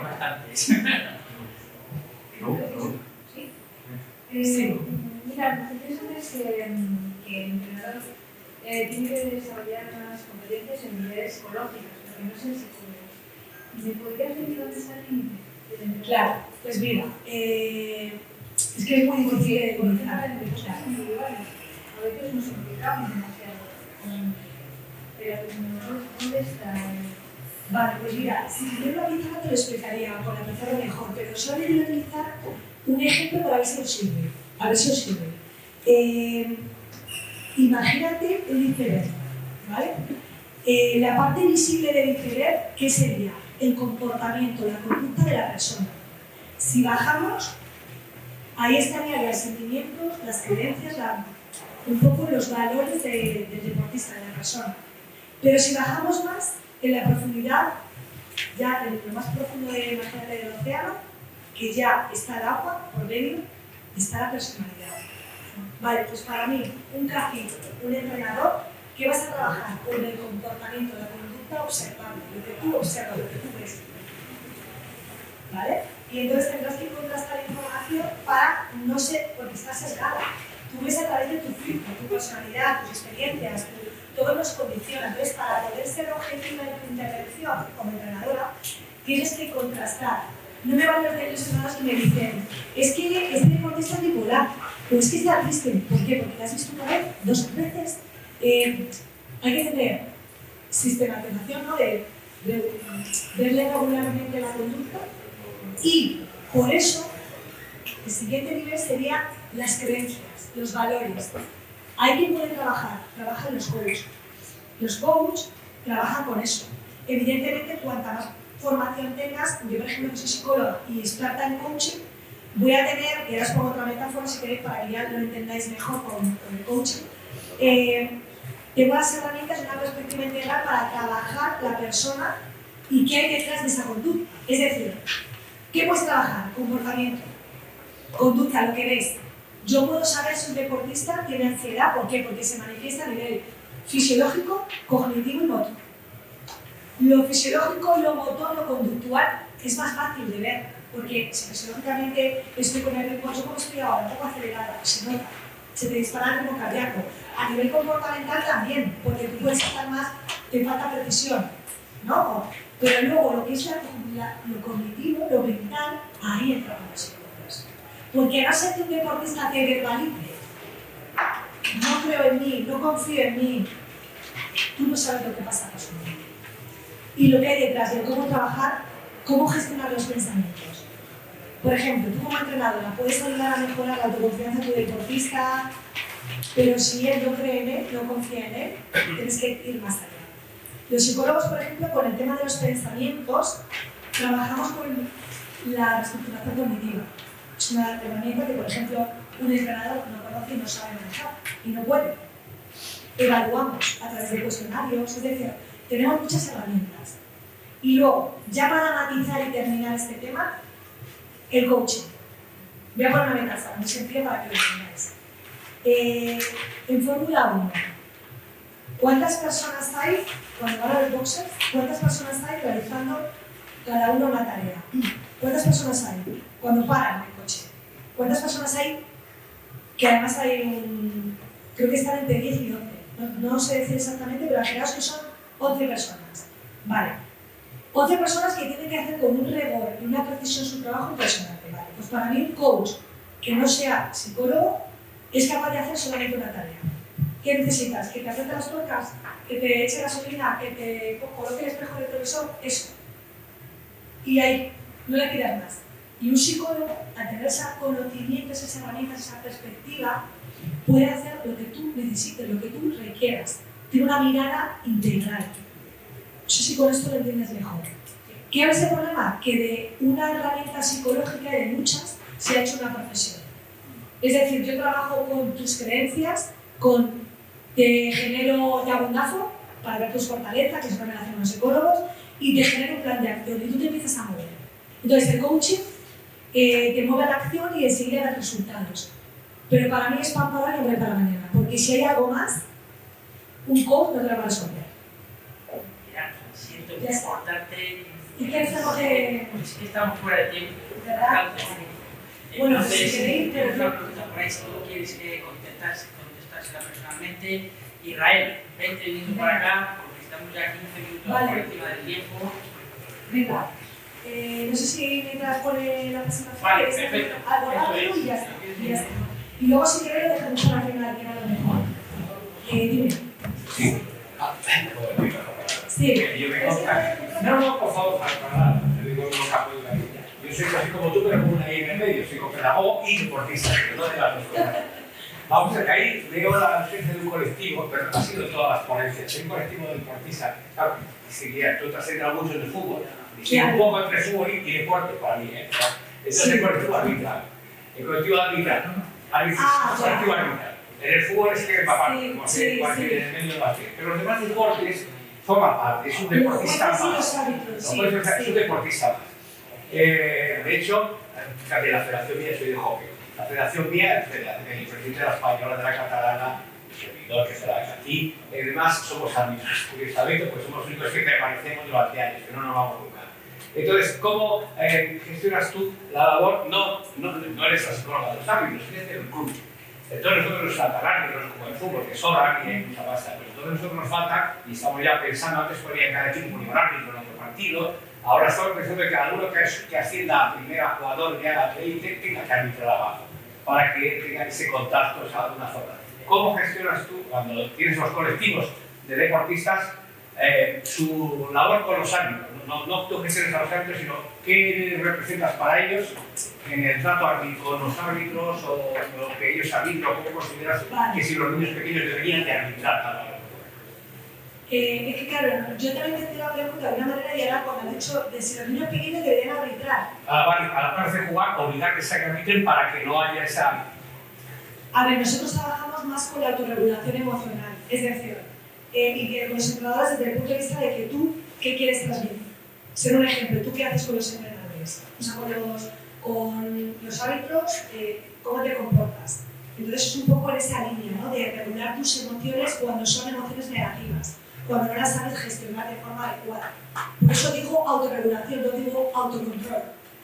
Bastantes. Sí. Mira, lo que pienso es que el entrenador tiene que desarrollar unas competencias en niveles psicológicos, porque no es el psicólogo. ¿Me podrías decir dónde está el límite? Claro, pues mira, es que es muy difícil de conocer. Cosas individuales. A veces nos implicamos demasiado. Pero ¿dónde está el...? Vale, pues mira, si yo lo analizara te lo explicaría con la pizarra mejor, pero solo voy a utilizar un ejemplo para ver si os sirve. A ver si os sirve. Imagínate el iceberg, ¿vale? La parte visible del iceberg, ¿qué sería? El comportamiento, la conducta de la persona. Si bajamos, ahí estarían los sentimientos, las creencias, un poco los valores del deportista, de la persona. Pero si bajamos más, en la profundidad, ya en lo más profundo del océano, que ya está el agua por medio, está la personalidad. Vale, pues para mí, un capítulo, un entrenador, ¿qué vas a trabajar? Con el comportamiento, la conducta observable, lo que tú observas, lo que tú ves. ¿Vale? Y entonces tendrás que contrastar información para, no sé, porque estás sesgada. Tú ves a través de tu filtro, tu personalidad, tus experiencias, todo nos condiciona. Entonces, para poder ser objetiva en tu intervención como entrenadora, tienes que contrastar. No me valen los entrenadores que me dicen, es que este deportista es bipolar, o es que está triste. ¿Por qué? Porque te has visto una vez, 2 veces. Hay que tener sistematización, ¿no? de verle regularmente la conducta, y por eso el siguiente nivel sería las creencias, los valores. Hay quien puede trabajan los coaches. Los coaches trabajan con eso. Evidentemente, cuanta más formación tengas, yo por ejemplo que soy psicóloga y experta en coaching, voy a tener, y ahora os pongo otra metáfora si queréis para que ya lo entendáis mejor con el coaching, tengo las herramientas de una perspectiva integral para trabajar la persona y qué hay detrás de esa conducta. Es decir, ¿qué puedes trabajar? Comportamiento, conducta, lo que ves. Yo puedo saber si un deportista tiene ansiedad, ¿por qué? Porque se manifiesta a nivel fisiológico, cognitivo y motor. Lo fisiológico, lo motor, lo conductual es más fácil de ver, porque si fisiológicamente estoy con el ritmo, yo como estoy ahora, un poco acelerada, se nota, se te dispara el ritmo cardíaco. A nivel comportamental también, porque tú puedes estar más, te falta precisión, ¿no? Pero luego lo que es lo cognitivo, lo mental, ahí entra con los psicólogos. Porque no ser que un deportista te verbalice, no creo en mí, no confío en mí, tú no sabes lo que pasa con su mente. Y lo que hay detrás de cómo trabajar, cómo gestionar los pensamientos. Por ejemplo, tú como entrenadora puedes ayudar a mejorar la autoconfianza de tu deportista, pero si él no cree en él, no confía en él, tienes que ir más allá. Los psicólogos, por ejemplo, con el tema de los pensamientos, trabajamos con la reestructuración cognitiva. Es una herramienta que, por ejemplo, un entrenador no conoce y no sabe manejar, y no puede. Evaluamos a través de cuestionarios, es decir, tenemos muchas herramientas. Y luego, ya para matizar y terminar este tema, el coaching. Voy a poner una metáfora muy sencilla para que lo entendáis. En Fórmula 1, ¿cuántas personas hay, cuando van a los boxes, cuántas personas hay realizando cada uno una tarea? ¿Cuántas personas hay cuando paran el coche? ¿Cuántas personas hay que además hay creo que están entre 10 y 12? No sé decir exactamente, pero imaginaos que son 11 personas. Vale. 11 personas que tienen que hacer con un rigor y una precisión su trabajo impresionante. Vale. Pues para mí un coach que no sea psicólogo es capaz de hacer solamente una tarea. ¿Qué necesitas? Que te apriete las tuercas, que te eche gasolina, que te coloque el espejo retrovisor, eso. Y ahí no le pidas más. Y un psicólogo, al tener ese conocimiento, esas herramientas, esa perspectiva, puede hacer lo que tú necesites, lo que tú requieras. Tiene una mirada integral. No sé si con esto lo entiendes mejor. ¿Qué es el problema? Que de una herramienta psicológica y de muchas se ha hecho una profesión. Es decir, yo trabajo con tus creencias, te genero, te hago un DAFO para ver tus fortalezas, que es lo que hacen los psicólogos, y te genero un plan de acción y tú te empiezas a mover. Entonces el coaching te mueve a la acción y enseguida da resultados. Pero para mí es pan para hoy y hambre para mañana, porque si hay algo más, un coach no te lo va a resolver. Mira, siento Ya está. cortarte. ¿Y qué hacemos que...? Es que estamos fuera de tiempo. ¿Verdad? Bueno, pues Entonces, si queréis, tengo pero- una pregunta por ahí, si tú quieres contestársela personalmente. Israel, vente viniendo para acá, porque estamos ya 15 minutos Vale. por encima del tiempo. Venga. No sé si mientras pone la presentación... Vale, ¿queréis hacer perfecto. algo Eso rápido? es. Y ya está. Y ya está. Y luego si queréis lo dejamos para que nadie a lo mejor. Dime. Sí. Sí. Yo vengo no, por favor, para nada. Te digo un campo de la vida. Yo soy casi como tú, pero con una I en el medio. Soy pedagogo y deportista, pero no de las dos cosas. Vamos a que ahí veo la ausencia de un colectivo, pero no ha sido todas las ponencias. Hay un colectivo de deportistas. Claro, seguía, tú te has centrado mucho en el fútbol. Y sí, un poco entre fútbol y deporte para mí. Entonces, el colectivo arbitral. El colectivo arbitral. Colectivo arbitral. En el fútbol es que papá, como se cualquier en el medio del básquet. Pero los demás deportes forman parte, es un deportista más. Es un deportista más. De hecho, también la federación mía, soy de hockey. La federación mía, el presidente de la española, de la catalana, el servidor que será aquí, además somos árbitros, curiosamente, pues somos los únicos que permanecemos durante años, que no nos vamos nunca. Entonces, ¿cómo gestionas tú la labor? No eres la psicóloga de los árbitros, eres del club. Entonces nosotros nos faltan árbitros como el fútbol, que sobran y hay mucha pasta, pero entonces nosotros nos falta, y estamos ya pensando, antes ponía cada equipo un árbitro en otro partido, ahora estamos pensando que cada uno que ascienda a primera jugador de haga 20 tenga que arbitrar abajo, para que tenga ese contacto de alguna forma. ¿Cómo gestionas tú, cuando tienes los colectivos de deportistas, su labor con los árbitros? No tú gestiones a los árbitros, sino qué representas para ellos en el trato con los árbitros o lo que ellos arbitran, cómo consideras que si los niños pequeños deberían de arbitrar tal vez. Es que claro, yo también te la pregunta de una manera y ahora cuando has dicho de si los niños pequeños deberían arbitrar. A la par de jugar, obligar que se arbitren para que no haya esa... A ver, nosotros trabajamos más con la autorregulación emocional, es decir, y que con los entrenadores desde el punto de vista de que tú, ¿qué quieres transmitir? Ser un ejemplo, ¿tú qué haces con los entrenadores? O sea, con los árbitros, ¿cómo te comportas? Entonces es un poco en esa línea, ¿no? De regular tus emociones cuando son emociones negativas, cuando no las sabes gestionar de forma adecuada. Por eso digo autorregulación, no digo autocontrol.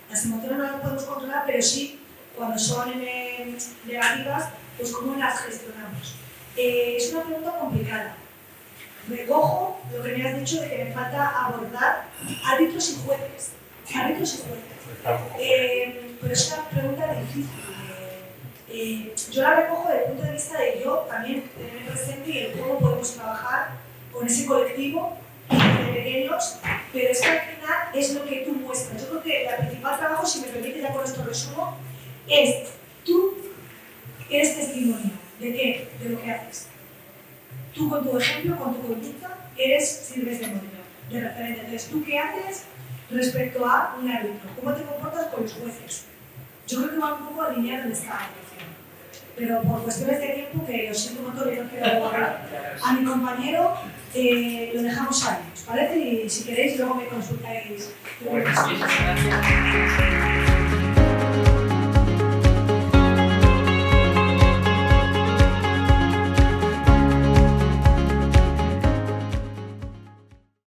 Las emociones no las podemos controlar, pero sí, cuando son negativas, pues cómo las gestionamos. Es una pregunta complicada. Recojo lo que me has dicho de que me falta abordar árbitros y jueces. Árbitros y jueces. Pero es una pregunta difícil. Yo la recojo desde el punto de vista de yo también tener presente y el cómo podemos trabajar con ese colectivo de pequeños, pero es que al final es lo que tú muestras. Yo creo que el principal trabajo, si me permite, ya con esto resumo, es tú eres testimonio. ¿De qué? De lo que haces. Tú con tu ejemplo, con tu conducta, sirves de modelo, de referente. Entonces, ¿tú qué haces respecto a un árbitro? ¿Cómo te comportas con los jueces? Yo creo que va un poco alineado en esta actuación. Pero por cuestiones de tiempo, que os siento un montón y no quiero hablar, a mi compañero lo dejamos ahí, ¿os parece? Y si queréis, luego me consultáis. Pues, muchas gracias.